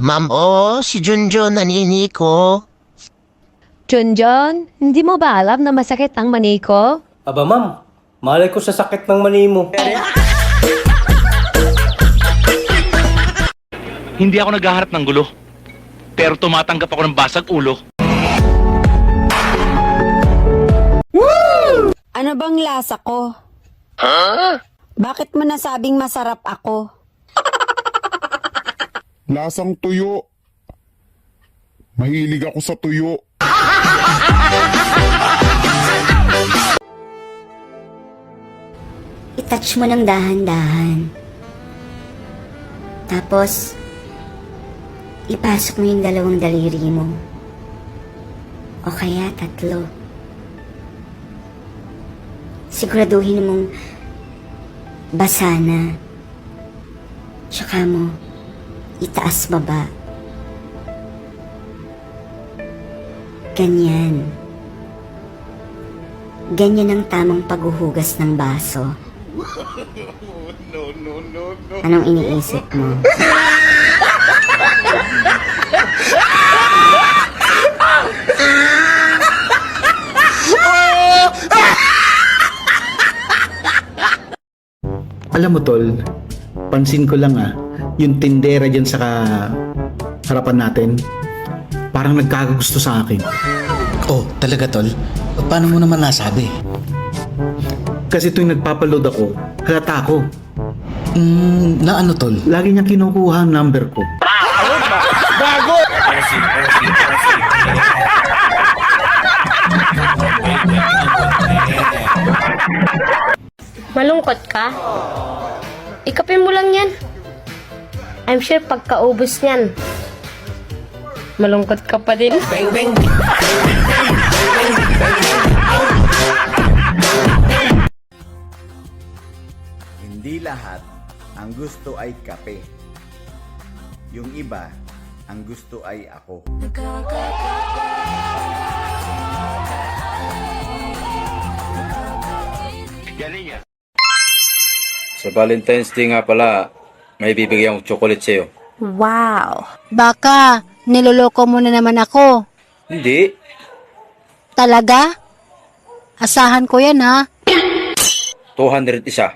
Ma'am, si Junjun nanini ko. Junjun, hindi mo ba alam na masakit ang mani ko? Aba ma'am, malay ko sa sakit ng mani mo. Hindi ako naghaharap ng gulo. Pero tumatanggap ako ng basag ulo. Ano bang lasa ko? Huh? Bakit mo nasabing masarap ako? Lasang tuyo. Mahilig ako sa tuyo. I-touch mo ng dahan-dahan. Tapos, ipasok mo yung dalawang daliri mo. O kaya 3. Siguraduhin mong basa na. Tsaka mo, itaas baba. Ganyan. Ganyan ang tamang paghuhugas ng baso. Anong iniisip mo? Alam mo tol, pansin ko lang yung tindera dyan sa harapan natin, parang nagkakagusto sa akin. Oh, talaga tol? Paano mo naman nasabi? Kasi tuwing nagpapaload ako, halata ako. Na ano tol? Lagi niya kinukuha ang number ko. Malungkot ka? Ikapin mo lang yan. I'm sure pagkaubos niyan, malungkot ka pa din. Bang, bang. Hindi lahat ang gusto ay kape. Yung iba, ang gusto ay ako. Sa Valentine's Day nga pala, may bibigyan kong chocolate sa'yo. Wow! Baka niloloko mo na naman ako. Hindi. Talaga? Asahan ko yan ha? 200 isa.